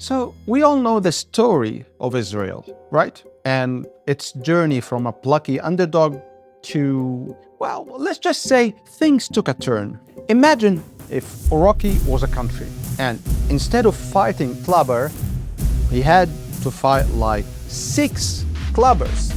So we all know the story of Israel, right? And its journey from a plucky underdog to, well, let's just say things took a turn. Imagine if Iraqi was a country and instead of fighting clubber, he had to fight like 6 clubbers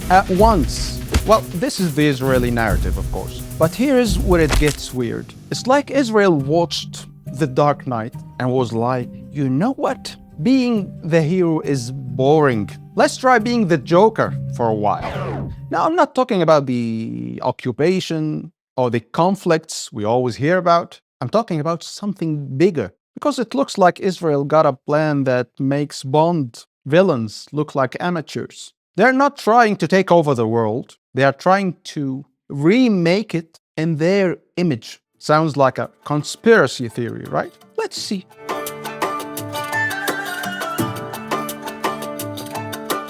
at once. Well, this is the Israeli narrative, of course. But here's where it gets weird. It's like Israel watched The Dark Knight and was like, you know what? Being the hero is boring. Let's try being the Joker for a while. Now, I'm not talking about the occupation or the conflicts we always hear about. I'm talking about something bigger. Because it looks like Israel got a plan that makes Bond villains look like amateurs. They're not trying to take over the world. They are trying to remake it in their image. Sounds like a conspiracy theory, right? Let's see.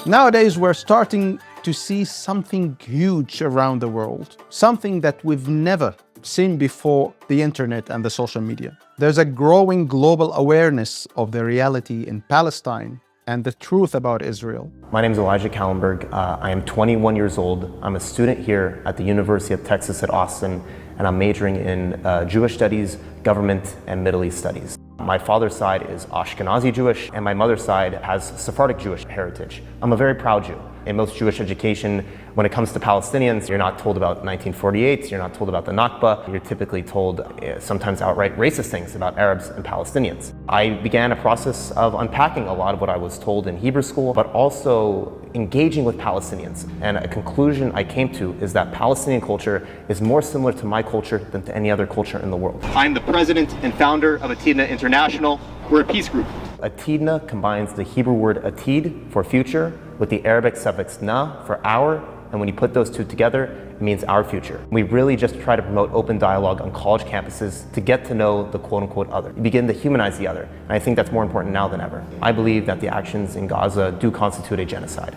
Nowadays, we're starting to see something huge around the world. Something that we've never seen before the internet and the social media. There's a growing global awareness of the reality in Palestine and the truth about Israel. My name is Elijah Kallenberg. I am 21 years old. I'm a student here at the University of Texas at Austin, and I'm majoring in Jewish studies, government, and Middle East studies. My father's side is Ashkenazi Jewish, and my mother's side has Sephardic Jewish heritage. I'm a very proud Jew. In most Jewish education, when it comes to Palestinians, you're not told about 1948, you're not told about the Nakba, you're typically told sometimes outright racist things about Arabs and Palestinians. I began a process of unpacking a lot of what I was told in Hebrew school, but also engaging with Palestinians. And a conclusion I came to is that Palestinian culture is more similar to my culture than to any other culture in the world. I'm the president and founder of Atidna International. We're a peace group. Atidna combines the Hebrew word atid for future with the Arabic suffix na for our, and when you put those two together, it means our future. We really just try to promote open dialogue on college campuses to get to know the quote-unquote other. You begin to humanize the other, and I think that's more important now than ever. I believe that the actions in Gaza do constitute a genocide.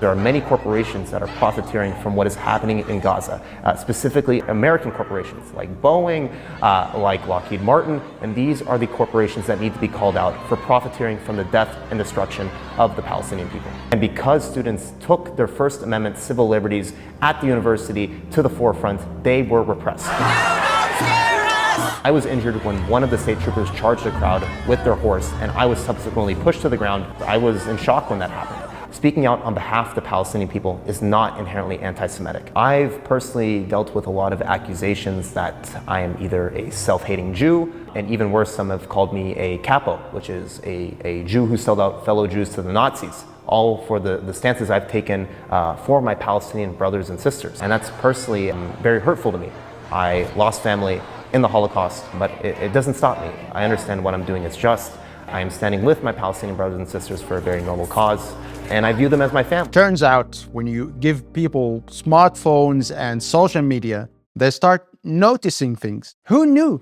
There are many corporations that are profiteering from what is happening in Gaza, specifically American corporations like Boeing, like Lockheed Martin, and these are the corporations that need to be called out for profiteering from the death and destruction of the Palestinian people. And because students took their First Amendment civil liberties at the university to the forefront, they were repressed. I was injured when one of the state troopers charged the crowd with their horse, and I was subsequently pushed to the ground. I was in shock when that happened. Speaking out on behalf of the Palestinian people is not inherently anti-Semitic. I've personally dealt with a lot of accusations that I am either a self-hating Jew, and even worse, some have called me a capo, which is a Jew who sold out fellow Jews to the Nazis, all for the stances I've taken for my Palestinian brothers and sisters. And that's personally very hurtful to me. I lost family in the Holocaust, but it doesn't stop me. I understand what I'm doing is just. I am standing with my Palestinian brothers and sisters for a very noble cause, and I view them as my family. Turns out, when you give people smartphones and social media, they start noticing things. Who knew?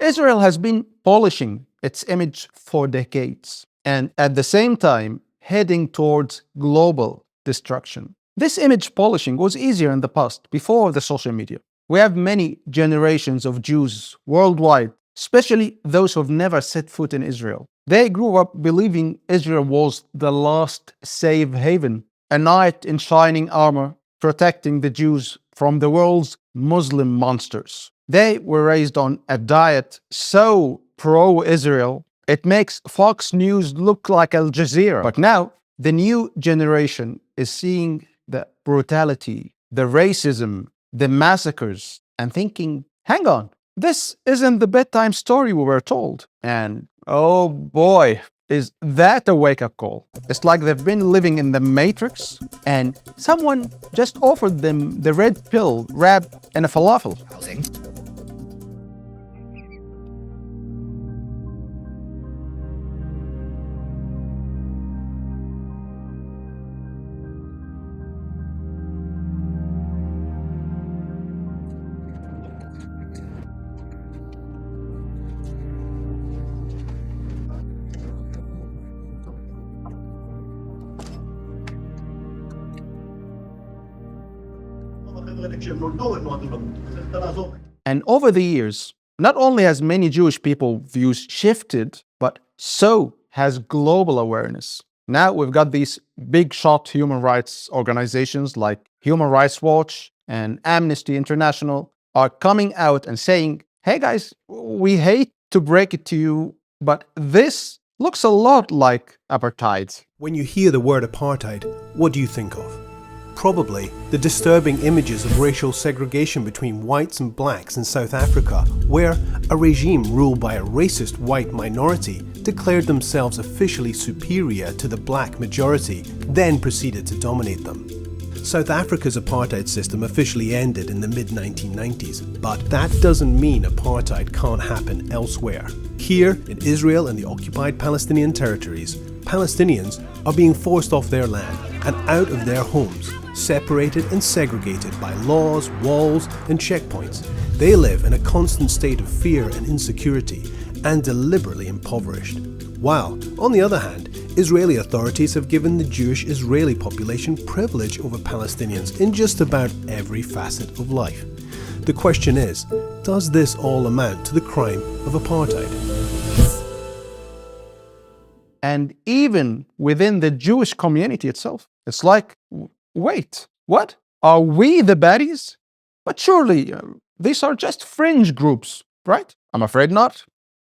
Israel has been polishing its image for decades, and at the same time, heading towards global destruction. This image polishing was easier in the past, before the social media. We have many generations of Jews worldwide, especially those who have never set foot in Israel. They grew up believing Israel was the last safe haven, a knight in shining armor protecting the Jews from the world's Muslim monsters. They were raised on a diet so pro-Israel, it makes Fox News look like Al Jazeera. But now, the new generation is seeing the brutality, the racism, the massacres, and thinking, hang on, this isn't the bedtime story we were told. And oh boy, is that a wake-up call. It's like they've been living in the Matrix and someone just offered them the red pill wrapped in a falafel. And over the years, Not only has many Jewish people views shifted, but so has global awareness. Now we've got these big shot human rights organizations like Human Rights Watch and Amnesty International are coming out and saying, hey guys, we hate to break it to you, but this looks a lot like apartheid. When you hear the word apartheid, what do you think of? Probably the disturbing images of racial segregation between whites and blacks in South Africa, where a regime ruled by a racist white minority declared themselves officially superior to the black majority, then proceeded to dominate them. South Africa's apartheid system officially ended in the mid-1990s, but that doesn't mean apartheid can't happen elsewhere. Here, in Israel and the occupied Palestinian territories, Palestinians are being forced off their land and out of their homes, separated and segregated by laws, walls, and checkpoints. They live in a constant state of fear and insecurity and deliberately impoverished. While, on the other hand, Israeli authorities have given the Jewish Israeli population privilege over Palestinians in just about every facet of life. The question is, does this all amount to the crime of apartheid? And even within the Jewish community itself, it's like, wait, what? Are we the baddies? But surely these are just fringe groups, right? I'm afraid not.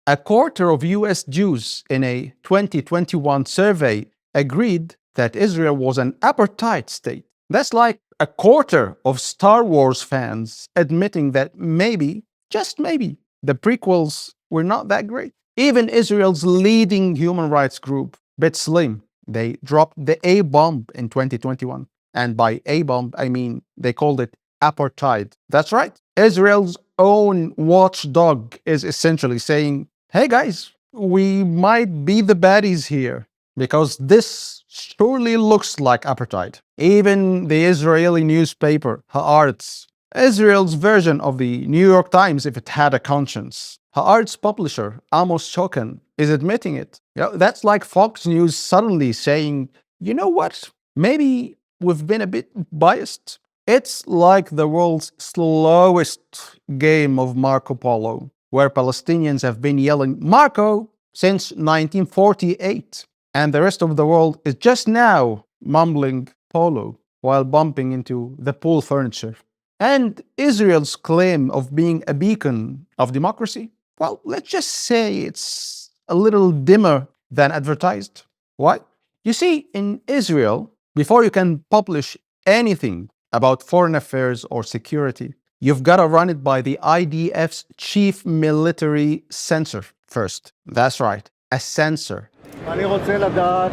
A quarter of US Jews in a 2021 survey agreed that Israel was an apartheid state. That's like a quarter of Star Wars fans admitting that maybe, just maybe, the prequels were not that great. Even Israel's leading human rights group, B'Tselem, they dropped the A-bomb in 2021. And by A-bomb, I mean they called it apartheid. That's right. Israel's own watchdog is essentially saying, hey guys, we might be the baddies here because this surely looks like apartheid. Even the Israeli newspaper, Haaretz, Israel's version of the New York Times if it had a conscience, Haaretz publisher Amos Shokan is admitting it. That's like Fox News suddenly saying, you know what, maybe we've been a bit biased. It's like the world's slowest game of Marco Polo, where Palestinians have been yelling Marco since 1948, and the rest of the world is just now mumbling Polo while bumping into the pool furniture. And Israel's claim of being a beacon of democracy, well, let's just say it's a little dimmer than advertised. Why? You see, in Israel, before you can publish anything about foreign affairs or security, you've got to run it by the IDF's chief military censor first. That's right, a censor. אני רוצה לדעת,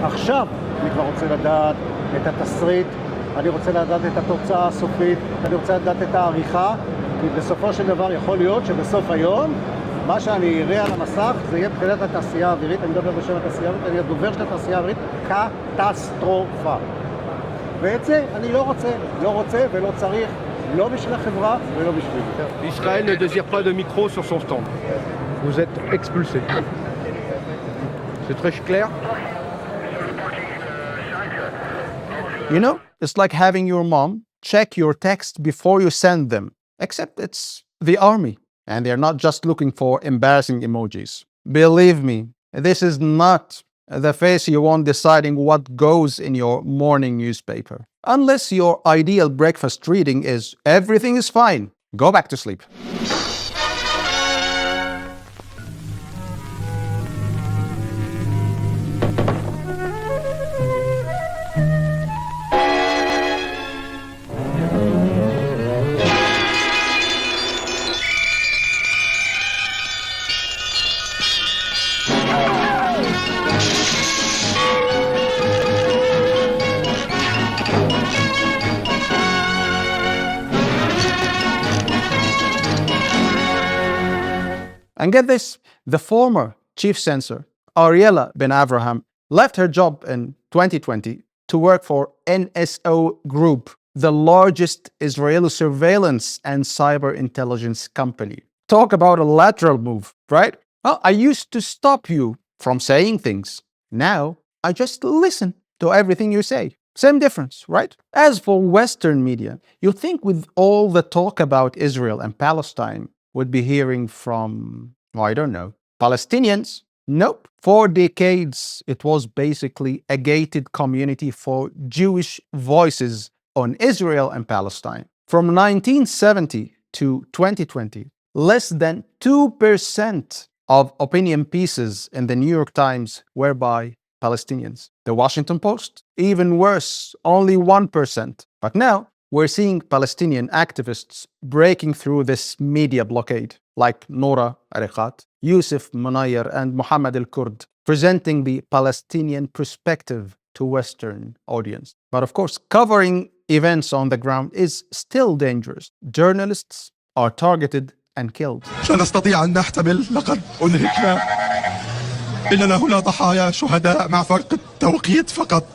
עכשיו אני כבר רוצה לדעת את התסריט, אני רוצה לדעת את התוצאה הסופית, אני רוצה לדעת את העריכה, כי בסופו של דבר יכול להיות שבסוף היום, מה שאני אראה על המסך זה יהיה מבחינת התעשייה האווירית, אני מדבר בשם התעשייה האווירית, אני הדובר של התעשייה האווירית, קטסטרופה. ואת זה אני לא רוצה ולא צריך, לא בשביל החברה ולא בשבילי. Israël ne désire pas de micro sur son stand. Vous êtes expulsé. C'est très clair? You know, it's like having your mom check your text before you send them, except it's the army, and they're not just looking for embarrassing emojis. Believe me, this is not the face you want deciding what goes in your morning newspaper. Unless your ideal breakfast reading is everything is fine, go back to sleep. And get this, the former chief censor, Ariella Ben Avraham, left her job in 2020 to work for NSO Group, the largest Israeli surveillance and cyber intelligence company. Talk about a lateral move, right? Well, I used to stop you from saying things. Now, I just listen to everything you say. Same difference, right? As for Western media, you think with all the talk about Israel and Palestine, would be hearing from, well, I don't know, Palestinians? Nope. For decades, it was basically a gated community for Jewish voices on Israel and Palestine. From 1970 to 2020, less than 2% of opinion pieces in the New York Times were by Palestinians. The Washington Post, even worse, only 1%. But now we're seeing Palestinian activists breaking through this media blockade, like Noura Ariqat, Yusuf Munayyer, and Mohammed al-Kurd, presenting the Palestinian perspective to Western audience. But of course, covering events on the ground is still dangerous. Journalists are targeted and killed. لا نستطيع أن نحتمل، لقد أنهكنا. إننا هنا ضحايا شهداء مع فرق التوقيت فقط.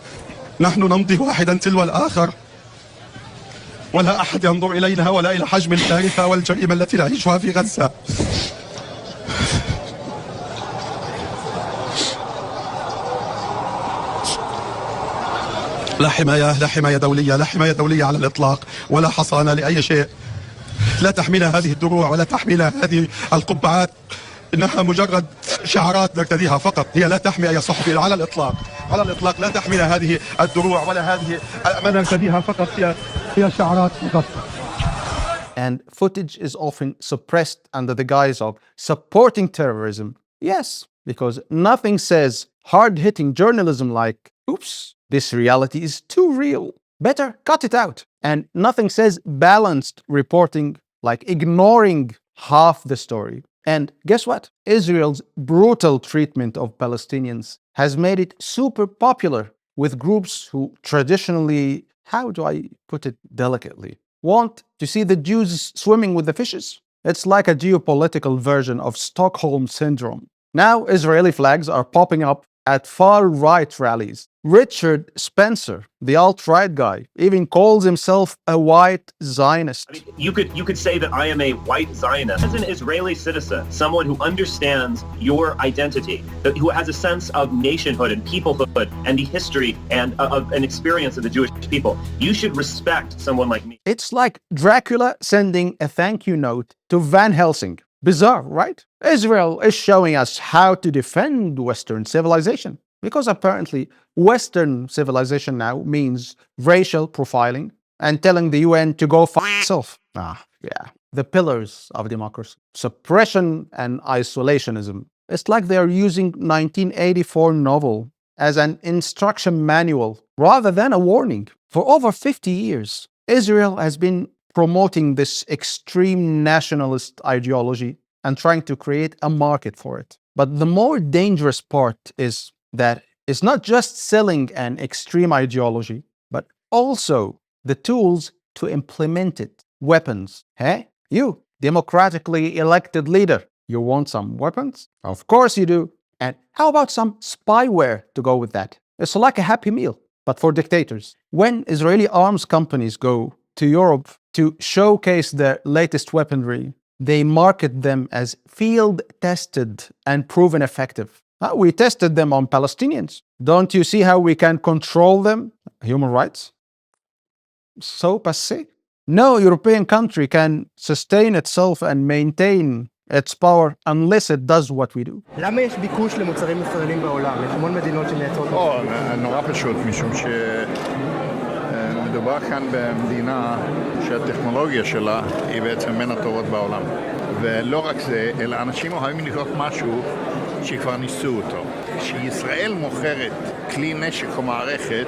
نحن نمضي واحدا تلو الآخر، ولا أحد ينظر إلينا ولا إلى حجم الكارثة والجريمة التي نعيشها في غزة. لا حماية، لا حماية دولية، لا حماية دولية على الإطلاق، ولا حصانة لأي شيء. لا تحمينا هذه الدروع ولا تحمينا هذه القبعات، إنها مجرد شعارات نرتديها فقط. هي لا تحمي أي صحفي على الإطلاق، على الإطلاق لا تحمينا هذه الدروع ولا هذه ما نرتديها فقط. هي شعارات فقط. And footage is often suppressed under the guise of supporting terrorism. Yes, because nothing says hard-hitting journalism like, oops, this reality is too real. Better cut it out. And nothing says balanced reporting like ignoring half the story. And guess what? Israel's brutal treatment of Palestinians has made it super popular with groups who traditionally, how do I put it delicately, want to see the Jews swimming with the fishes. It's like a geopolitical version of Stockholm Syndrome. Now Israeli flags are popping up at far-right rallies. Richard Spencer, the alt-right guy, even calls himself a white Zionist. I mean, you could say that I am a white Zionist. As an Israeli citizen, someone who understands your identity, who has a sense of nationhood and peoplehood and the history and of an experience of the Jewish people, you should respect someone like me. It's like Dracula sending a thank you note to Van Helsing. Bizarre, right? Israel is showing us how to defend Western civilization. Because apparently Western civilization now means racial profiling and telling the UN to go fuck itself. Yeah. The pillars of democracy. Suppression and isolationism. It's like they are using 1984 novel as an instruction manual rather than a warning. For over 50 years, Israel has been promoting this extreme nationalist ideology and trying to create a market for it. But the more dangerous part is that it's not just selling an extreme ideology, but also the tools to implement it. Weapons. Hey, you, democratically elected leader, you want some weapons? Of course you do. And how about some spyware to go with that? It's like a happy meal, but for dictators. When Israeli arms companies go to Europe to showcase their latest weaponry, they market them as field-tested and proven effective. We tested them on Palestinians. Don't you see how we can control them? Human rights? So passé. No European country can sustain itself and maintain its power unless it does what we do. למה יש ביקוש למוצרים ישראלים בעולם? יש המון מדינות שמייצרות... נורא פשוט, משום מדובר כאן במדינה שהטכנולוגיה שלה היא בעצם בין הטובות בעולם. ולא רק זה, אלא אנשים אוהבים לקרוא משהו שכבר ניסו אותו. כשישראל מוכרת כלי נשק או מערכת,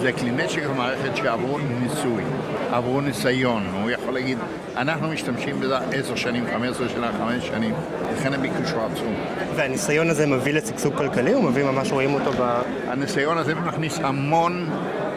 זה כלי נשק או מערכת שעברו ניסוי, עברו ניסיון. הוא יכול להגיד, אנחנו משתמשים בזה 10 שנים, 15 שנה, 5 שנים. לכן הביקוש הוא עצום. והניסיון הזה מביא לשגשוג כלכלי? הוא מביא ממש רואים אותו הניסיון הזה מכניס המון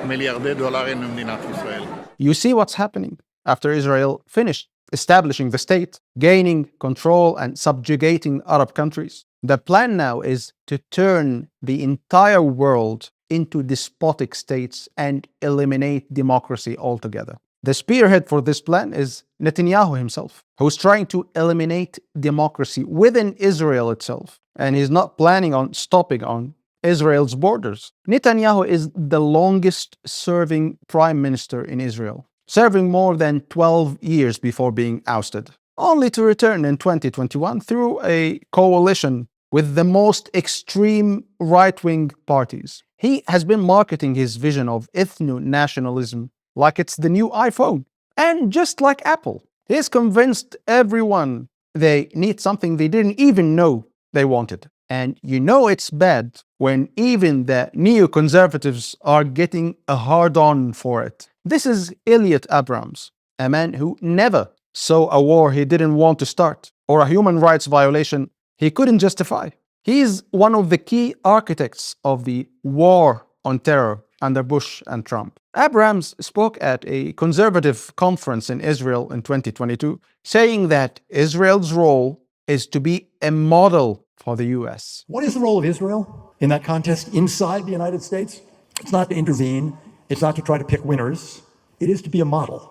מיליארדי דולרים למדינת ישראל. You see what's happening after Israel finished establishing the state, gaining control and subjugating Arab countries. The plan now is to turn the entire world into despotic states and eliminate democracy altogether. The spearhead for this plan is Netanyahu himself, who's trying to eliminate democracy within Israel itself. And he's not planning on stopping on Israel's borders. Netanyahu is the longest serving prime minister in Israel, serving more than 12 years before being ousted. only to return in 2021 through a coalition with the most extreme right-wing parties. He has been marketing his vision of ethno-nationalism like it's the new iPhone. And just like Apple, he's convinced everyone they need something they didn't even know they wanted. And you know it's bad when even the neoconservatives are getting a hard-on for it. This is Elliot Abrams, a man who never saw a war he didn't want to start or a human rights violation he couldn't justify. He is one of the key architects of the war on terror under Bush and Trump. Abrams spoke at a conservative conference in Israel in 2022, saying that Israel's role is to be a model for the US. What is the role of Israel in that contest inside the United States? It's not to intervene. It's not to try to pick winners. It is to be a model.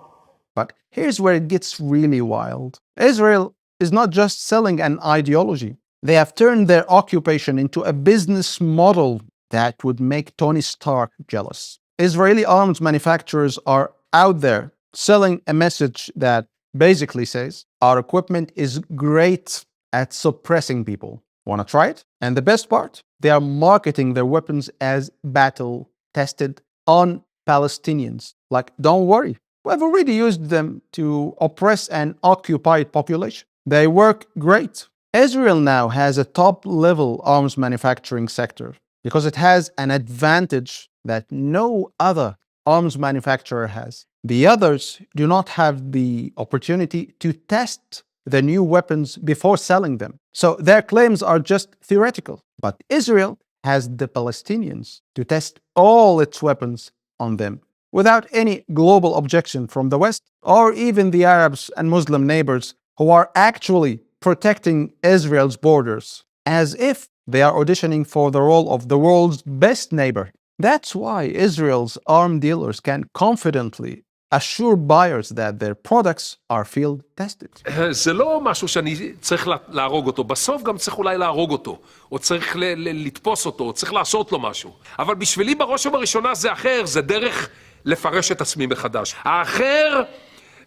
But here's where it gets really wild. Israel is not just selling an ideology. They have turned their occupation into a business model that would make Tony Stark jealous. Israeli arms manufacturers are out there selling a message that basically says, our equipment is great at suppressing people. Want to try it? And the best part? They are marketing their weapons as battle-tested on Palestinians. Like, don't worry, we've already used them to oppress an occupied population. They work great. Israel now has a top-level arms manufacturing sector because it has an advantage that no other arms manufacturer has. The others do not have the opportunity to test the new weapons before selling them. So their claims are just theoretical. But Israel has the Palestinians to test all its weapons on them without any global objection from the West or even the Arabs and Muslim neighbors who are actually protecting Israel's borders, as if they are auditioning for the role of the world's best neighbor. That's why Israel's arms dealers can confidently assure buyers that their products are field tested. זה לא משהו שאני צריך להרוג אותו, בסוף גם צריך אולי להרוג אותו, או צריך לתפוס אותו, או צריך לעשות לו משהו. אבל בשבילי בראש ובראשונה זה אחר, זה דרך לפרש את עצמי מחדש. האחר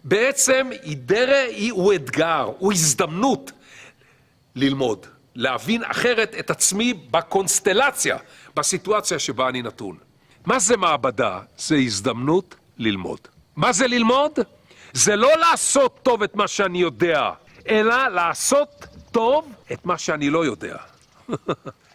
בעצם הוא אתגר, הוא הזדמנות ללמוד, להבין אחרת את עצמי בקונסטלציה, בסיטואציה שבה אני נתון. מה זה מעבדה? זה הזדמנות ללמוד. מה זה ללמוד? זה לא לעשות טוב את מה שאני יודע, אלא לעשות טוב את מה שאני לא יודע.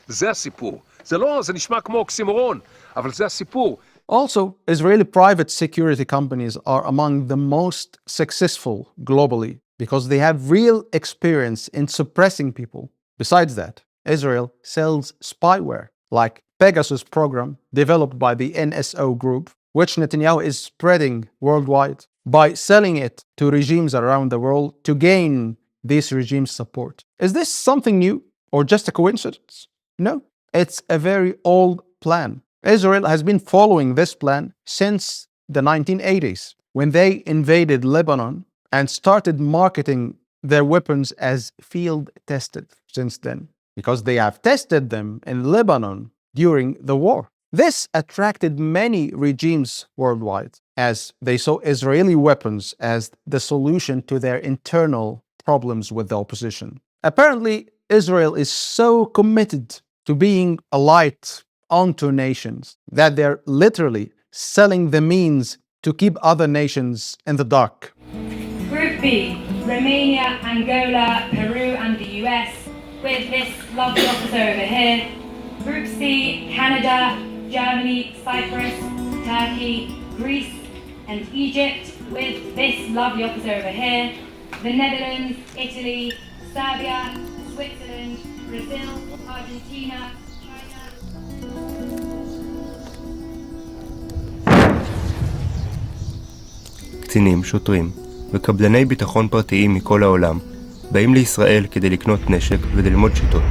זה הסיפור. זה נשמע כמו אוקסימורון, אבל זה הסיפור. Also, Israeli private security companies are among the most successful globally because they have real experience in suppressing people. Besides that, Israel sells spyware like Pegasus program developed by the NSO group, which Netanyahu is spreading worldwide by selling it to regimes around the world to gain these regimes' support. Is this something new or just a coincidence? No, it's a very old plan. Israel has been following this plan since the 1980s, when they invaded Lebanon and started marketing their weapons as field-tested since then, because they have tested them in Lebanon during the war. This attracted many regimes worldwide, as they saw Israeli weapons as the solution to their internal problems with the opposition. Apparently, Israel is so committed to being a light onto nations that they're literally selling the means to keep other nations in the dark. Group B, Romania, Angola, Peru and the US, with this lovely officer over here. Group C, Canada, Germany, Cyprus, Turkey, Greece and Egypt, with this lovely officer over here. The Netherlands, Italy, Serbia, Switzerland, Brazil, Argentina, קצינים, שוטרים וקבלני ביטחון פרטיים מכל העולם באים לישראל כדי לקנות נשק וללמוד שיטות.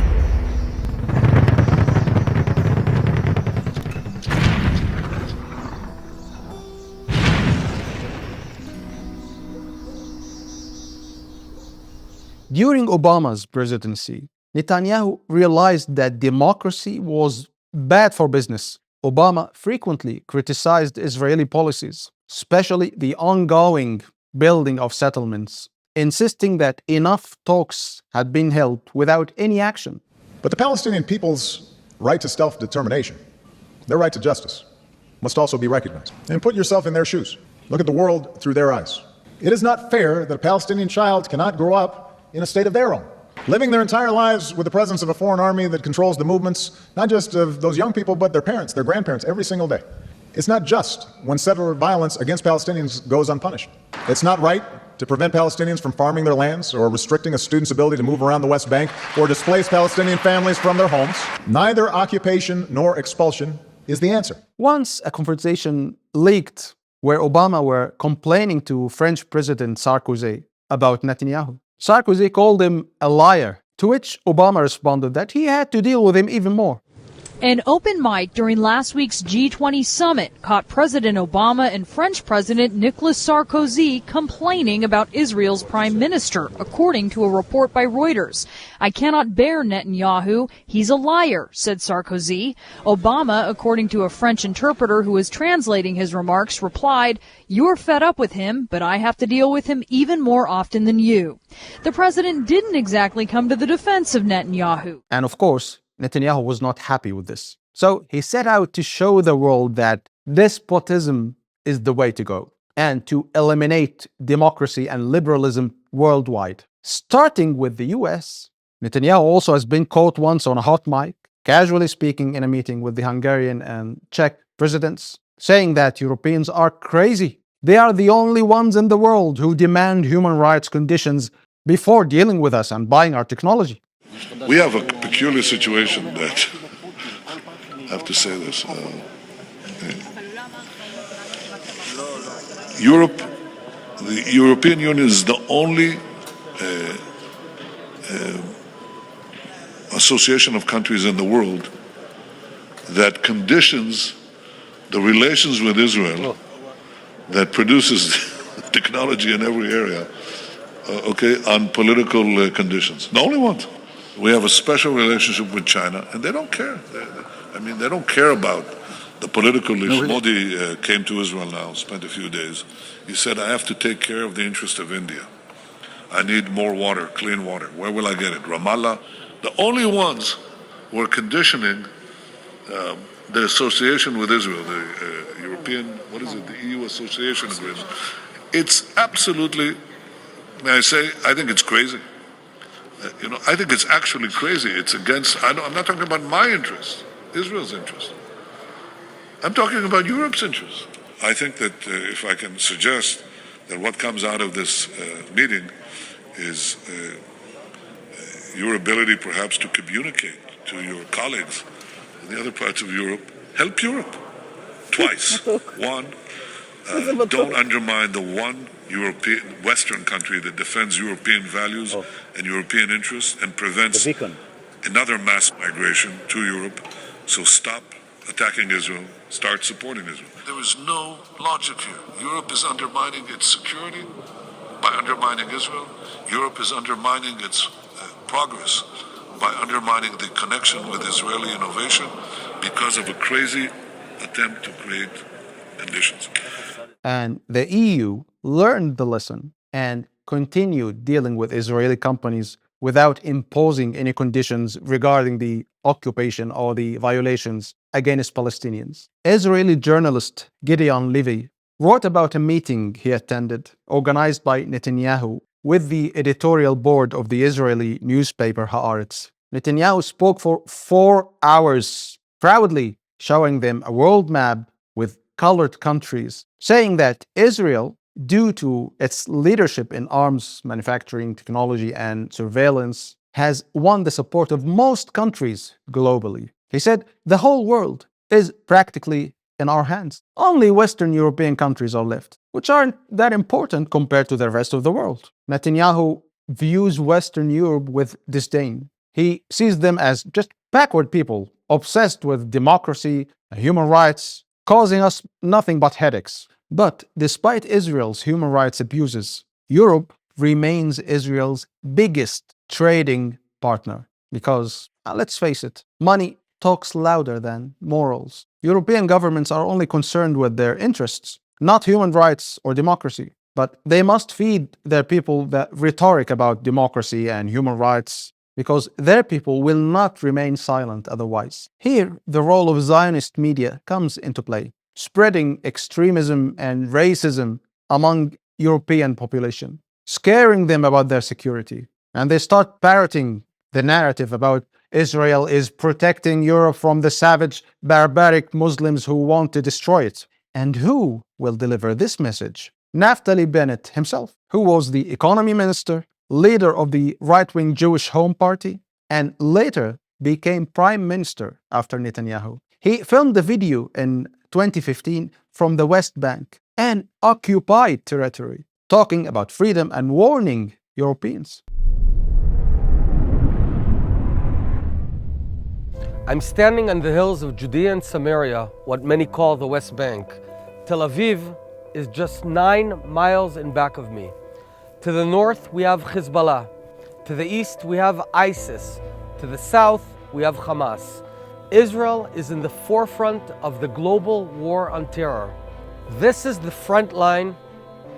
During Obama's presidency, Netanyahu realized that democracy was bad for business. Obama frequently criticized Israeli policies, especially the ongoing building of settlements insisting that enough talks had been held without any action. But the Palestinian people's right to self-determination, their right to justice, must also be recognized. And put yourself in their shoes. Look at the world through their eyes. It is not fair that a Palestinian child cannot grow up in a state of their own, living their entire lives with the presence of a foreign army that controls the movements, not just of those young people, but their parents, their grandparents, every single day. It's not just when settler violence against Palestinians goes unpunished. It's not right to prevent Palestinians from farming their lands or restricting a student's ability to move around the West Bank or displace Palestinian families from their homes. Neither occupation nor expulsion is the answer. Once a conversation leaked where Obama were complaining to French President Sarkozy about Netanyahu. Sarkozy called him a liar, to which Obama responded that he had to deal with him even more. An open mic during last week's G20 summit caught President Obama and French President Nicolas Sarkozy complaining about Israel's prime minister, according to a report by Reuters. "I cannot bear Netanyahu. He's a liar," said Sarkozy. Obama, according to a French interpreter who was translating his remarks, replied, "You're fed up with him, but I have to deal with him even more often than you." The president didn't exactly come to the defense of Netanyahu. And of course, Netanyahu was not happy with this. So he set out to show the world that despotism is the way to go and to eliminate democracy and liberalism worldwide. Starting with the US, Netanyahu also has been caught once on a hot mic, casually speaking in a meeting with the Hungarian and Czech presidents, saying that Europeans are crazy. They are the only ones in the world who demand human rights conditions before dealing with us and buying our technology. We have a peculiar situation that, I have to say this, Europe, the European Union is the only association of countries in the world that conditions the relations with Israel, that produces technology in every area, on political conditions. The only ones. We have a special relationship with China, and they don't care. They don't care about the political issues. Modi came to Israel now, spent a few days. He said, I have to take care of the interest of India. I need more water, clean water. Where will I get it? Ramallah. The only ones who are conditioning the association with Israel, the European, the EU Association Agreement. It's absolutely, may I say, I think it's crazy. I think it's actually crazy. It's against, I'm not talking about my interest, Israel's interest. I'm talking about Europe's interest. I think that if I can suggest that what comes out of this meeting is your ability perhaps to communicate to your colleagues in the other parts of Europe, help Europe twice. One, don't undermine the one European Western country that defends European values and European interests and prevents another mass migration to Europe. So stop attacking Israel, start supporting Israel. There is no logic here. Europe is undermining its security by undermining Israel. Europe is undermining its progress by undermining the connection with Israeli innovation because of a crazy attempt to create conditions. And the EU learned the lesson and continued dealing with Israeli companies without imposing any conditions regarding the occupation or the violations against Palestinians. Israeli journalist Gideon Levy wrote about a meeting he attended organized by Netanyahu with the editorial board of the Israeli newspaper Haaretz. Netanyahu spoke for 4 hours, proudly showing them a world map with colored countries, saying that Israel, due to its leadership in arms manufacturing, technology, and surveillance, has won the support of most countries globally. He said, the whole world is practically in our hands. Only Western European countries are left, which aren't that important compared to the rest of the world. Netanyahu views Western Europe with disdain. He sees them as just backward people, obsessed with democracy and human rights, causing us nothing but headaches. But despite Israel's human rights abuses, Europe remains Israel's biggest trading partner because, let's face it, money talks louder than morals. European governments are only concerned with their interests, not human rights or democracy. but they must feed their people the rhetoric about democracy and human rights, because their people will not remain silent otherwise. Here, the role of Zionist media comes into play, spreading extremism and racism among European population, scaring them about their security. And they start parroting the narrative about Israel is protecting Europe from the savage, barbaric Muslims who want to destroy it. And who will deliver this message? Naftali Bennett himself, who was the economy minister, leader of the right-wing Jewish Home Party, and later became prime minister after Netanyahu. He filmed the video in 2015 from the West Bank, an occupied territory, talking about freedom and warning Europeans. I'm standing on the hills of Judea and Samaria, what many call the West Bank. Tel Aviv is just 9 miles in back of me. To the north, we have Hezbollah. To the east, we have ISIS. To the south, we have Hamas. Israel is in the forefront of the global war on terror. This is the front line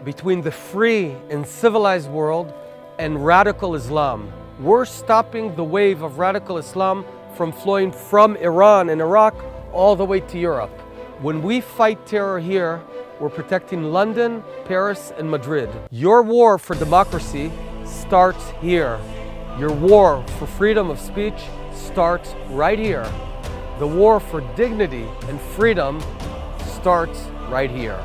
between the free and civilized world and radical Islam. We're stopping the wave of radical Islam from flowing from Iran and Iraq all the way to Europe. When we fight terror here, we're protecting London, Paris, and Madrid. Your war for democracy starts here. Your war for freedom of speech starts right here. The war for dignity and freedom starts right here.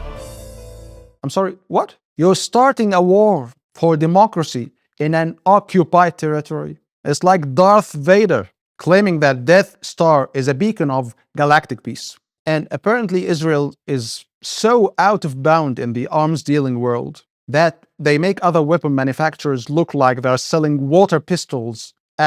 I'm sorry, what? You're starting a war for democracy in an occupied territory. It's like Darth Vader claiming that Death Star is a beacon of galactic peace. And apparently Israel is so out of bound in the arms dealing world that they make other weapon manufacturers look like they're selling water pistols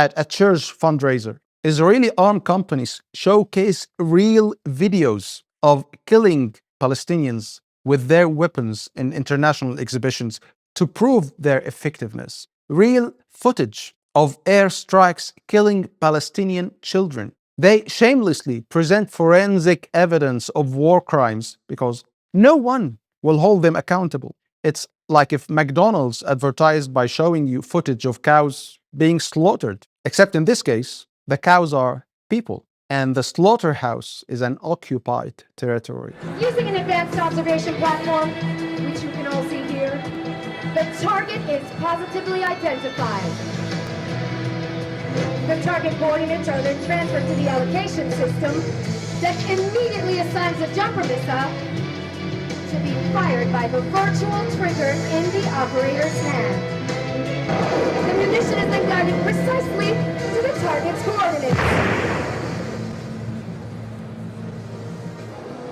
at a church fundraiser. Israeli armed companies showcase real videos of killing Palestinians with their weapons in international exhibitions to prove their effectiveness. Real footage of airstrikes killing Palestinian children. They shamelessly present forensic evidence of war crimes because no one will hold them accountable. It's like if McDonald's advertised by showing you footage of cows being slaughtered, except in this case, the cows are people, and the slaughterhouse is an occupied territory. Using an advanced observation platform, which you can all see here, the target is positively identified. The target coordinates are then transferred to the allocation system that immediately assigns a jumper missile to be fired by the virtual trigger in the operator's hand. The munition is then guided precisely to the target's coordinates.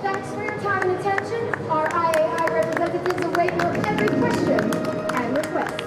Thanks for your time and attention. Our IAI representatives await your every question and request.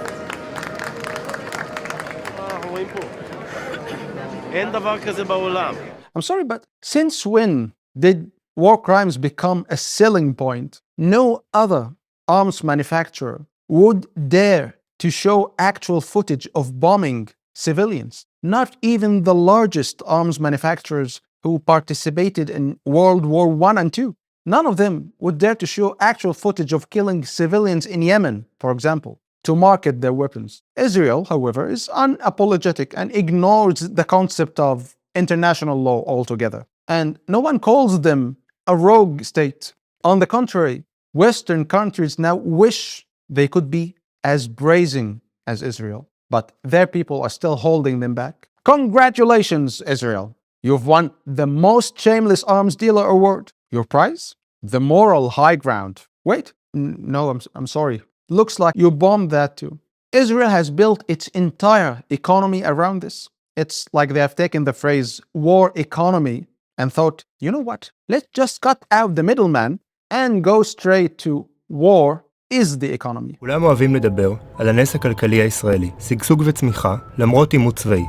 I'm sorry, but since when did war crimes become a selling point? No other arms manufacturer would dare to show actual footage of bombing civilians. Not even the largest arms manufacturers who participated in World War I and II. None of them would dare to show actual footage of killing civilians in Yemen, for example, to market their weapons. Israel, however, is unapologetic and ignores the concept of international law altogether. And no one calls them a rogue state. On the contrary, Western countries now wish they could be as brazen as Israel, but their people are still holding them back. Congratulations, Israel! You've won the most shameless arms dealer award. Your prize? The moral high ground. Wait, no, I'm sorry. Looks like you bombed that too. Israel has built its entire economy around this. It's like they have taken the phrase war economy and thought, you know what? Let's just cut out the middleman and go straight to war is the economy. כולם אוהבים לדבר על הנס הכלכלי הישראלי, שגשוג וצמיחה, למרות עימות צבאי.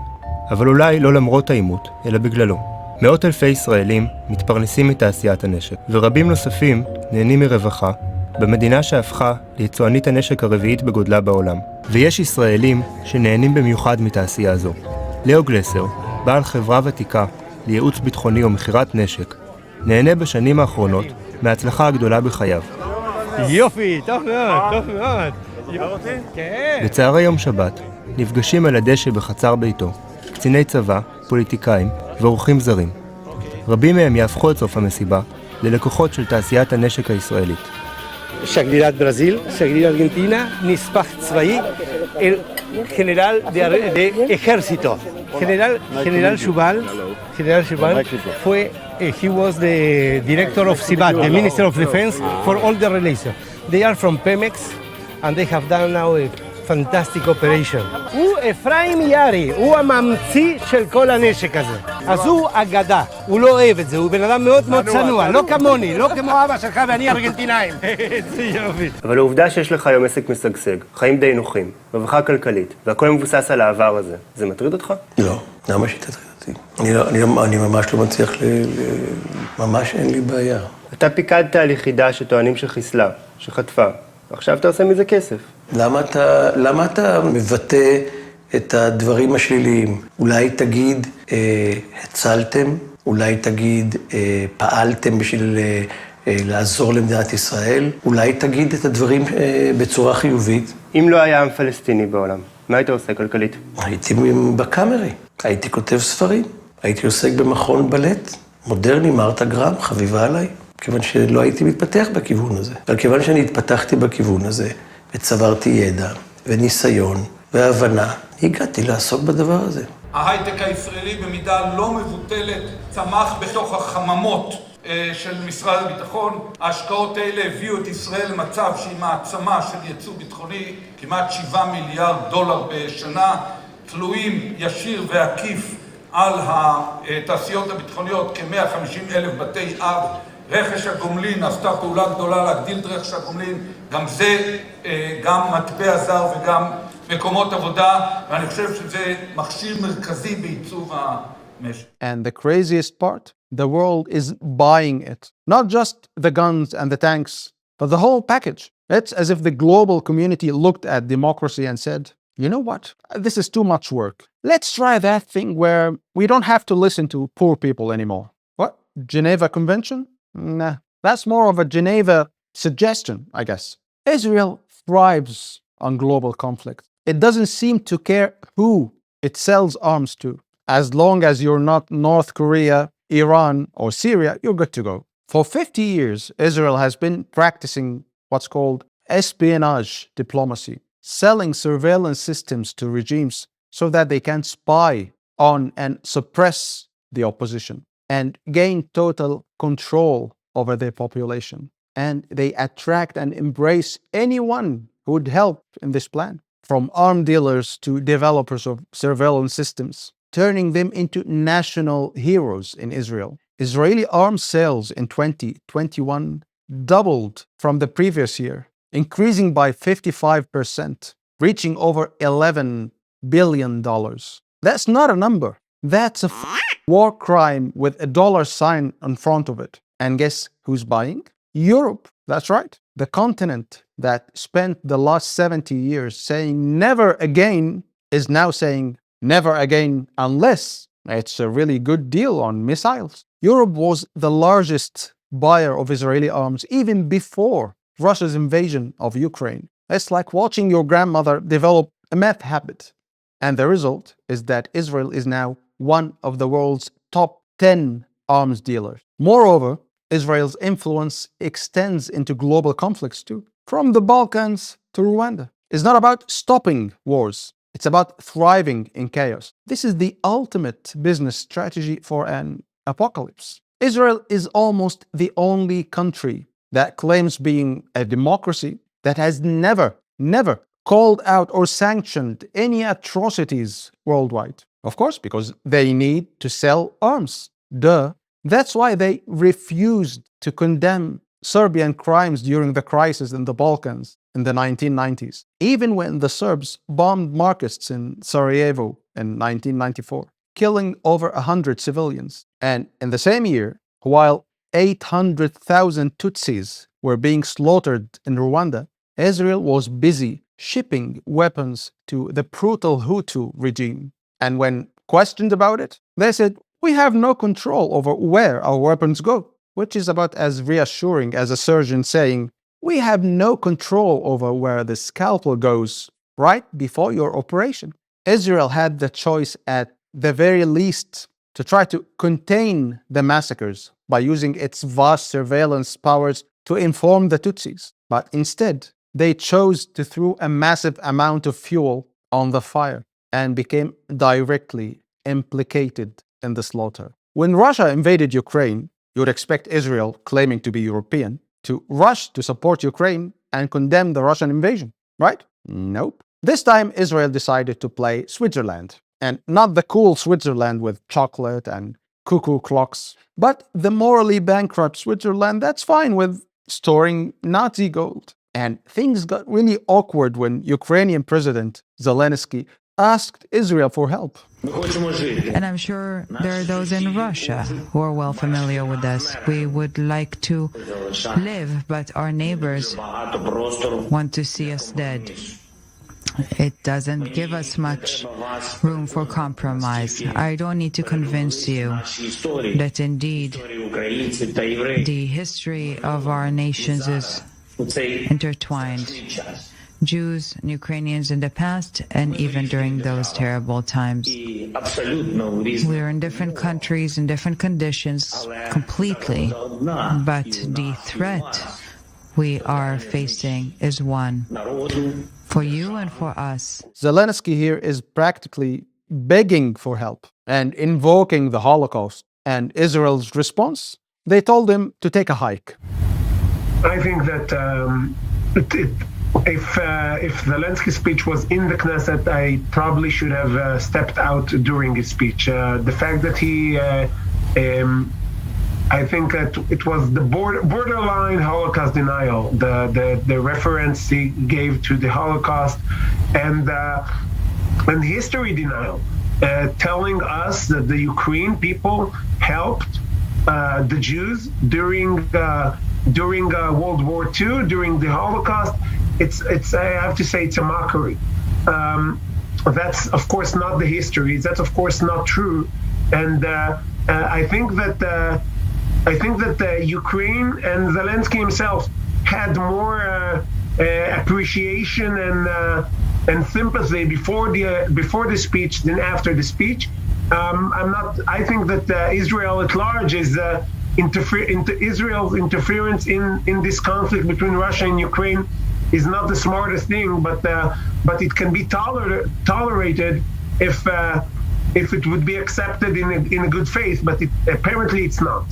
אבל אולי לא למרות העימות, אלא בגללו. מאות אלפי ישראלים מתפרנסים מתעשיית הנשק, ורבים נוספים נהנים מרווחה, במדינה שהפכה ליצואנית הנשק הרביעית בגודלה בעולם. ויש ישראלים שנהנים במיוחד מתעשייה זו. לאו גלסר, בעל חברה ותיקה לייעוץ ביטחוני ומכירת נשק, נהנה בשנים האחרונות מההצלחה הגדולה בחייו. יופי, טוב מאוד, טוב מאוד. כן. בצהרי יום שבת נפגשים על הדשא בחצר ביתו קציני צבא, פוליטיקאים ואורחים זרים. רבים מהם יהפכו את סוף המסיבה ללקוחות של תעשיית הנשק הישראלית. שגרירת ברזיל, שגריר ארגנטינה, נספח צבאי, גנרל de ejército. General Subal, he was the director of SIBAT, the Minister of Defense, for all the relations. They are from Pemex, and they have done now a fantastic operation. הוא אפרים יארי, הוא הממציא של כל הנשק הזה. אז הוא אגדה, הוא לא אוהב את זה, הוא בן אדם מאוד מאוד צנוע, לא כמוני, לא כמו אבא שלך ואני ארגנטינאים. איזה יופי. אבל העובדה שיש לך היום עסק משגשג, חיים די נוחים, רווחה כלכלית, והכל מבוסס על העבר הזה, זה מטריד אותך? לא, למה שתטריד אותי? אני ממש לא מצליח, ממש אין לי בעיה. אתה פיקדת על יחידה שטוענים שחיסלה, שחטפה, ועכשיו אתה עושה מזה כסף. למה אתה מבטא את הדברים השליליים? אולי תגיד, הצלתם? אולי תגיד, פעלתם בשביל לעזור למדינת ישראל? אולי תגיד את הדברים בצורה חיובית? אם לא היה עם פלסטיני בעולם, מה היית עושה כלכלית? הייתי בקאמרי, הייתי כותב ספרים, הייתי עוסק במכון בלט, מודרני, מרתה גרם, חביבה עליי, כיוון שלא הייתי מתפתח בכיוון הזה. אבל כיוון שאני התפתחתי בכיוון הזה, וצברתי ידע וניסיון והבנה, הגעתי לעסוק בדבר הזה. ההייטק הישראלי במידה לא מבוטלת צמח בתוך החממות של משרד הביטחון. ההשקעות האלה הביאו את ישראל למצב שהיא מעצמה של ייצוא ביטחוני, כמעט 7 מיליארד דולר בשנה, תלויים ישיר ועקיף על התעשיות הביטחוניות, כ-150,000 בתי אב. רכש הגומלין, עשתה פעולה גדולה להגדיל את רכש הגומלין, גם זה, גם מטבע זר וגם מקומות עבודה, ואני חושב שזה מכשיר מרכזי בעיצוב המשק. And the craziest part, the world is buying it. Not just the guns and the tanks, but the whole package. It's as if the global community looked at democracy and said, you know what, this is too much work. Let's try that thing where we don't have to listen to poor people anymore. What? Geneva Convention? Nah, that's more of a Geneva suggestion, I guess. Israel thrives on global conflict. It doesn't seem to care who it sells arms to. As long as you're not North Korea, Iran, or Syria, you're good to go. For 50 years, Israel has been practicing what's called espionage diplomacy, selling surveillance systems to regimes so that they can spy on and suppress the opposition and gain total control over their population. And they attract and embrace anyone who would help in this plan, from arm dealers to developers of surveillance systems, turning them into national heroes in Israel. Israeli arms sales in 2021 doubled from the previous year, increasing by 55%, reaching over $11 billion. That's not a number. That's a war crime with a dollar sign in front of it. And guess who's buying? Europe. That's right. The continent that spent the last 70 years saying never again is now saying never again unless it's a really good deal on missiles. Europe was the largest buyer of Israeli arms even before Russia's invasion of Ukraine. It's like watching your grandmother develop a meth habit. And the result is that Israel is now one of the world's top 10 arms dealers. Moreover, Israel's influence extends into global conflicts too, from the Balkans to Rwanda. It's not about stopping wars. It's about thriving in chaos. This is the ultimate business strategy for an apocalypse. Israel is almost the only country that claims being a democracy that has never called out or sanctioned any atrocities worldwide. Of course, because they need to sell arms. Duh. That's why they refused to condemn Serbian crimes during the crisis in the Balkans in the 1990s, even when the Serbs bombed markets in Sarajevo in 1994, killing over 100 civilians. And in the same year, while 800,000 Tutsis were being slaughtered in Rwanda, Israel was busy shipping weapons to the brutal Hutu regime. And when questioned about it, they said, we have no control over where our weapons go, which is about as reassuring as a surgeon saying, we have no control over where the scalpel goes right before your operation. Israel had the choice at the very least to try to contain the massacres by using its vast surveillance powers to inform the Tutsis. But instead, they chose to throw a massive amount of fuel on the fire and became directly implicated in the slaughter. When Russia invaded Ukraine, you would expect Israel, claiming to be European, to rush to support Ukraine and condemn the Russian invasion, right? Nope. This time, Israel decided to play Switzerland. And not the cool Switzerland with chocolate and cuckoo clocks, but the morally bankrupt Switzerland that's fine with storing Nazi gold. And things got really awkward when Ukrainian President Zelensky asked Israel for help. And I'm sure there are those in Russia who are well familiar with this. We would like to live, but our neighbors want to see us dead. It doesn't give us much room for compromise. I don't need to convince you that indeed the history of our nations is intertwined. Jews and Ukrainians in the past and even during those terrible times. We are in different countries, in different conditions, completely, but the threat we are facing is one. For you and for us. Zelensky here is practically begging for help and invoking the Holocaust. And Israel's response? They told him to take a hike. I think that if Zelensky's speech was in the Knesset, I probably should have stepped out during his speech. The fact that he I think that it was the borderline Holocaust denial, the reference he gave to the Holocaust, and history denial, telling us that the Ukrainian people helped the Jews during World War II, during the Holocaust. It's I have to say it's a mockery. That's of course not the history. That's of course not true, and I think that. Ukraine and Zelensky himself had more appreciation and sympathy before the speech than after the speech. I think that Israel at large is Israel's interference in this conflict between Russia and Ukraine is not the smartest thing, but it can be tolerated if it would be accepted in a good faith. But apparently it's not.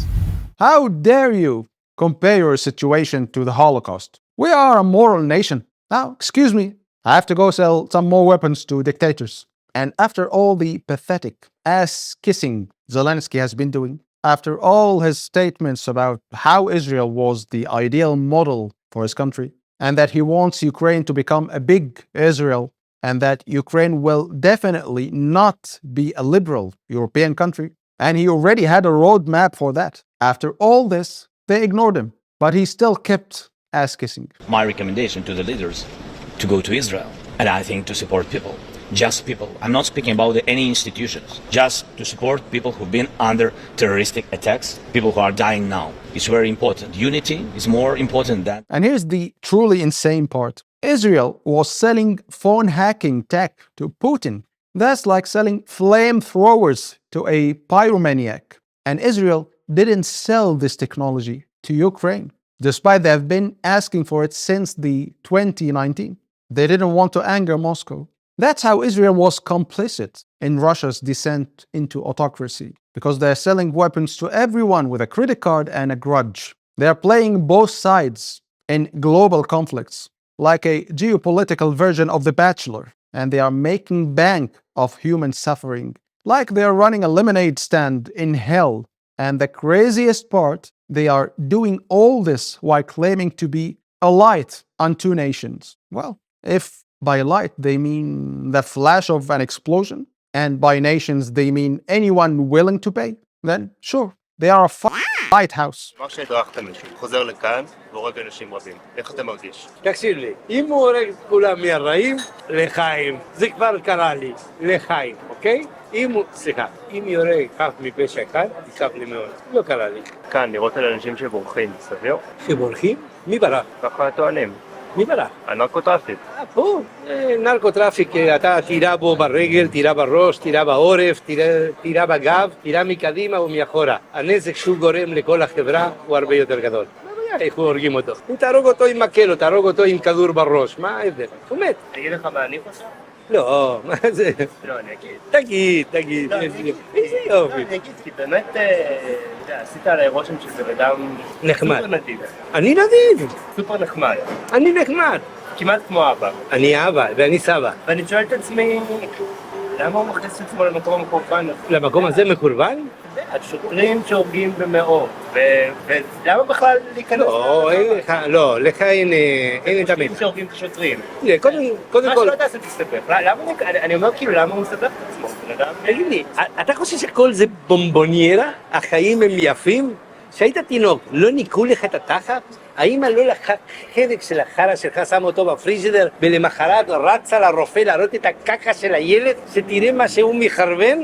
How dare you compare your situation to the Holocaust? We are a moral nation. Now, excuse me, I have to go sell some more weapons to dictators. And after all the pathetic ass-kissing Zelensky has been doing, after all his statements about how Israel was the ideal model for his country, and that he wants Ukraine to become a big Israel, and that Ukraine will definitely not be a liberal European country, and he already had a roadmap for that. After all this, they ignored him, but he still kept ass-kissing. My recommendation to the leaders to go to Israel, and I think to support people, just people. I'm not speaking about any institutions, just to support people who've been under terroristic attacks, people who are dying now. It's very important. Unity is more important than... And here's the truly insane part. Israel was selling phone hacking tech to Putin. That's like selling flamethrowers to a pyromaniac. And Israel didn't sell this technology to Ukraine, despite they have been asking for it since the 2019. They didn't want to anger Moscow. That's how Israel was complicit in Russia's descent into autocracy, because they're selling weapons to everyone with a credit card and a grudge. They're playing both sides in global conflicts, like a geopolitical version of The Bachelor, and they are making bank of human suffering, like they are running a lemonade stand in hell. And the craziest part, they are doing all this while claiming to be a light unto nations. Well, if by light they mean the flash of an explosion, and by nations they mean anyone willing to pay, then sure, they are a lighthouse. חוזר לכאן והורג אנשים רבים. איך אתה מרגיש? תקשיב לי, אם הוא הורג את כולם מהרעים, לחיים. זה כבר קרה לי, לחיים, אוקיי? אם יורג חף מפשע כאן, יסף לי מאוד. לא קרה לי. כאן, לראות על אנשים שבורחים, סביר? שבורחים? מי ברח? ככה טוענים. מי ברח? הנרקוטראפיק. פה, נרקוטראפיק, אתה תירה בו ברגל, תירה בראש, תירה בעורף, תירה בגב, תירה מקדימה ומאחורה. הנזק שהוא גורם לכל החברה הוא הרבה יותר גדול. איך הוא הורגים אותו? אם תהרוג אותו עם מקל או תהרוג אותו עם כדור בראש, מה ההבדל? הוא מת. תגיד לך מה אני חושב? לא, מה זה? לא, אני אגיד. תגיד. איזה יופי. אני אגיד, כי באמת, עשית עליי רושם שזה אדם נחמד. סופר נדיב. אני נדיב. סופר נחמד. אני נחמד. כמעט כמו אבא. אני אבא ואני סבא. ואני שואל את עצמי, למה הוא מכניס את עצמו למקום המקורבן? למקום הזה מקורבן? השוטרים שהורגים במאות, ולמה בכלל להיכנס? לא, לך אין את המת. שהורגים את השוטרים. קודם כל... מה שלא תעשה תסתבך. אני אומר כאילו למה הוא מסתבך את עצמו? תגיד לי, אתה חושב שכל זה בומבוניירה? החיים הם יפים? כשהיית תינוק, לא ניקו לך את התחת? האמא לא לקחה חלק של החרא שלך, שם אותו בפריג'ידר, ולמחרת רצה לרופא להראות את הקקה של הילד, שתראה מה שהוא מחרבן?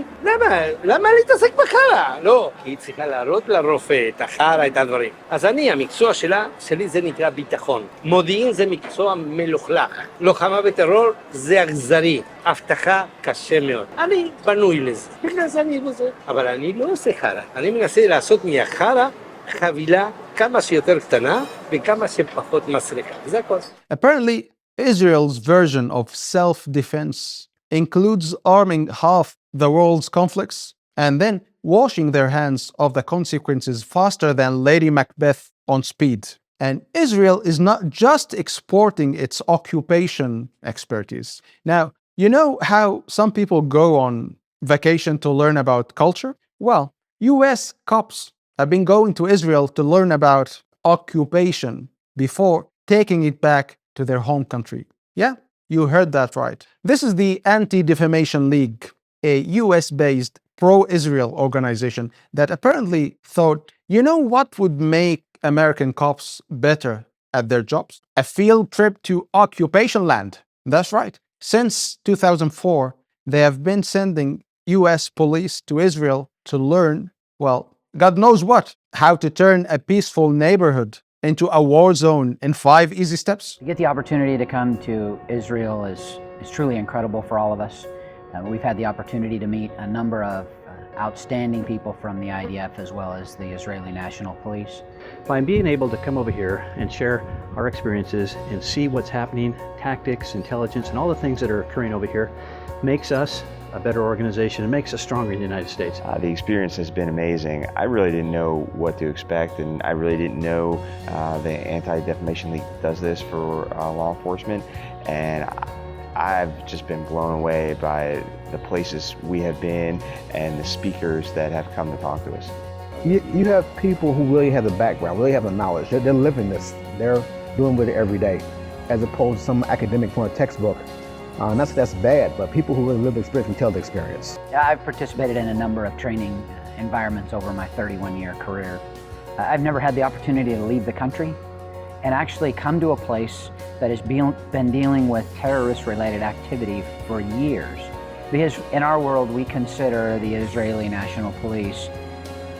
למה להתעסק בחרא? לא, כי היא צריכה להראות לרופא את החרא, את הדברים. אז המקצוע שלי זה נקרא ביטחון. מודיעין זה מקצוע מלוכלך. לוחמה בטרור זה אכזרי. הבטחה קשה מאוד. אני בנוי לזה. בגלל זה אני בזה. אבל אני לא עושה חרא. אני מנסה לעשות מהחרא חבילה כמה שיותר קטנה וכמה שפחות מסריקה. זה הכל. Apparently, Israel's version of self-defense includes arming half the world's conflicts and then washing their hands of the consequences faster than Lady Macbeth on speed. And Israel is not just exporting its occupation expertise. Now, you know how some people go on vacation to learn about culture? Well, US cops have been going to Israel to learn about occupation before taking it back to their home country. Yeah, you heard that right. This is the Anti-Defamation League, a US-based pro-Israel organization that apparently thought, you know what would make American cops better at their jobs? A field trip to occupation land. That's right. Since 2004, they have been sending US police to Israel to learn, well, God knows what, how to turn a peaceful neighborhood into a war zone in 5 easy steps. To get the opportunity to come to Israel is truly incredible for all of us. We've had the opportunity to meet a number of outstanding people from the IDF as well as the Israeli National Police. By being able to come over here and share our experiences and see what's happening, tactics, intelligence, and all the things that are occurring over here makes us a better organization and makes us stronger in the United States. The experience has been amazing. I really didn't know what to expect, and I really didn't know the Anti-Defamation League does this for law enforcement, and I've just been blown away by the places we have been and the speakers that have come to talk to us. You have people who really have the background, really have the knowledge. They're living this. They're doing with it every day, as opposed to some academic from a textbook. Not that that's bad, but people who really live the experience can tell the experience. I've participated in a number of training environments over my 31-year career. I've never had the opportunity to leave the country and actually come to a place that has been dealing with terrorist-related activity for years. Because in our world, we consider the Israeli National Police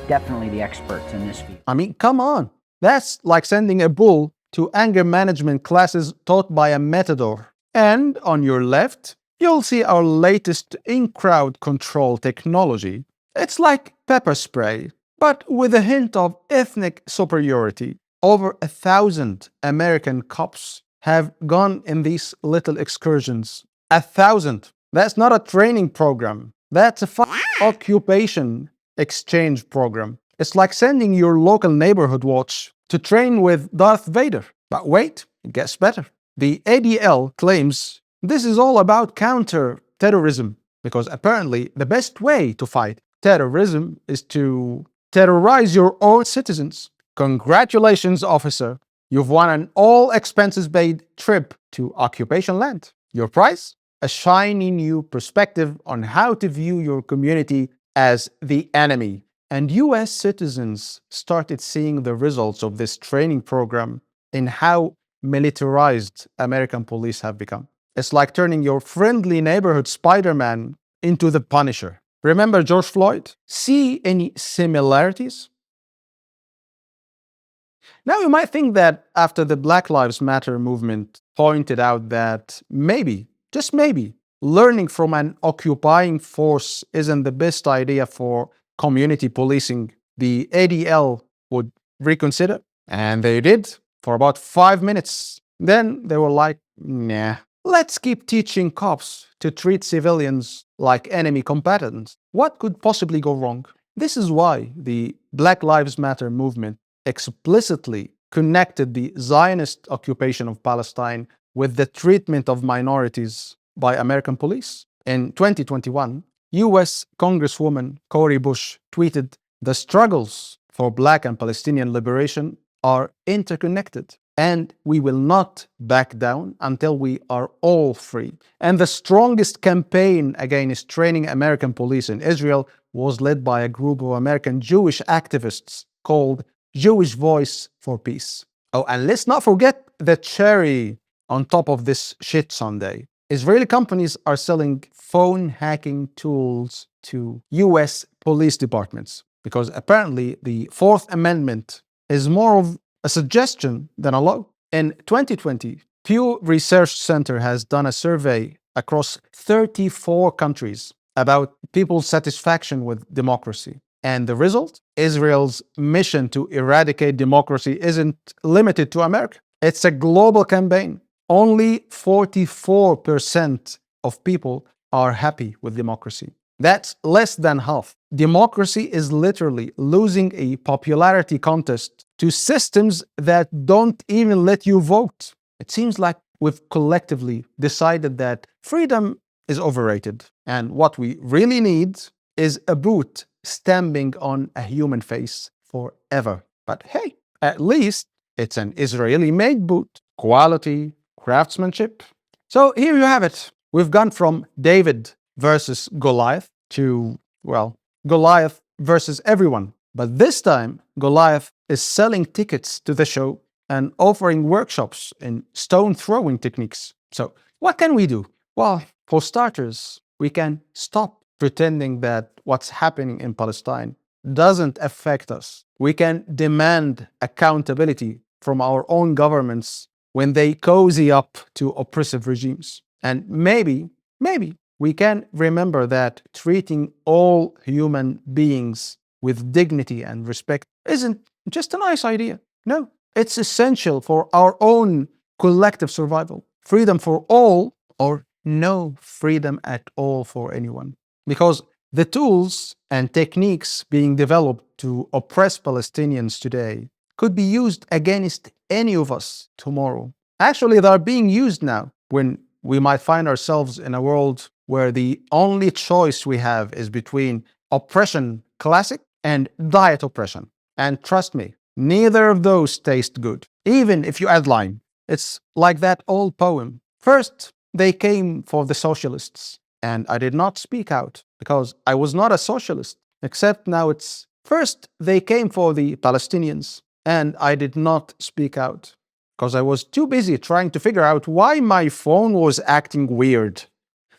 definitely the experts in this field. I mean, come on. That's like sending a bull to anger management classes taught by a matador. And on your left, you'll see our latest in-crowd control technology. It's like pepper spray, but with a hint of ethnic superiority. Over 1,000 American cops have gone in these little excursions. 1,000. That's not a training program. That's a occupation exchange program. It's like sending your local neighborhood watch to train with Darth Vader. But wait, it gets better. The ADL claims this is all about counter-terrorism because apparently the best way to fight terrorism is to terrorize your own citizens. Congratulations, officer. You've won an all-expenses-paid trip to occupation land. Your prize? A shiny new perspective on how to view your community as the enemy. And US citizens started seeing the results of this training program in how militarized American police have become. It's like turning your friendly neighborhood Spider-Man into the Punisher. Remember George Floyd? See any similarities? Now you might think that after the Black Lives Matter movement pointed out that maybe, just maybe, learning from an occupying force isn't the best idea for community policing, the ADL would reconsider. And they did for about 5 minutes. Then they were like, nah, let's keep teaching cops to treat civilians like enemy combatants. What could possibly go wrong? This is why the Black Lives Matter movement explicitly connected the Zionist occupation of Palestine with the treatment of minorities by American police. In 2021, US Congresswoman Cori Bush tweeted, "The struggles for Black and Palestinian liberation are interconnected, and we will not back down until we are all free." And the strongest campaign against training American police in Israel was led by a group of American Jewish activists called Jewish Voice for Peace. Oh, and let's not forget the cherry on top of this shit sundae. Israeli companies are selling phone hacking tools to US police departments because apparently the Fourth Amendment is more of a suggestion than a law. In 2020, Pew Research Center has done a survey across 34 countries about people's satisfaction with democracy. And the result? Israel's mission to eradicate democracy isn't limited to America. It's a global campaign. Only 44% of people are happy with democracy. That's less than half. Democracy is literally losing a popularity contest to systems that don't even let you vote. It seems like we've collectively decided that freedom is overrated, and what we really need is a boot stamping on a human face forever. But hey, at least it's an Israeli-made boot. Quality, craftsmanship. So here you have it. We've gone from David versus Goliath to, well, Goliath versus everyone. But this time, Goliath is selling tickets to the show and offering workshops in stone-throwing techniques. So what can we do? Well, for starters, we can stop pretending that what's happening in Palestine doesn't affect us. We can demand accountability from our own governments when they cozy up to oppressive regimes. And maybe we can remember that treating all human beings with dignity and respect isn't just a nice idea. No, it's essential for our own collective survival. Freedom for all, or no freedom at all for anyone. Because the tools and techniques being developed to oppress Palestinians today could be used against any of us tomorrow. Actually, they are being used now when we might find ourselves in a world where the only choice we have is between oppression classic and diet oppression. And trust me, neither of those taste good, even if you add lime. It's like that old poem. First, they came for the socialists, and I did not speak out because I was not a socialist, except now it's first they came for the Palestinians, and I did not speak out because I was too busy trying to figure out why my phone was acting weird.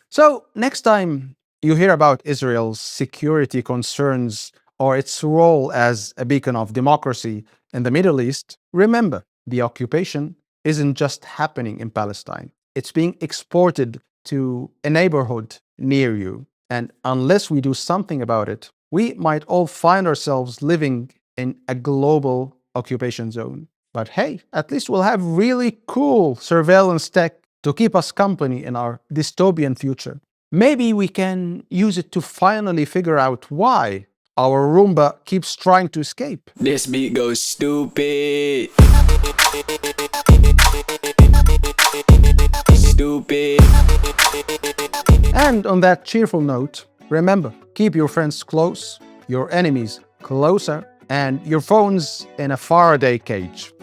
So next time you hear about Israel's security concerns or its role as a beacon of democracy in the Middle East, remember, the occupation isn't just happening in Palestine. It's being exported to a neighborhood near you. And unless we do something about it, we might all find ourselves living in a global occupation zone. But hey, at least we'll have really cool surveillance tech to keep us company in our dystopian future. Maybe we can use it to finally figure out why our Roomba keeps trying to escape. This beat goes stupid. Stupid. And on that cheerful note, remember, keep your friends close, your enemies closer, and your phones in a Faraday cage.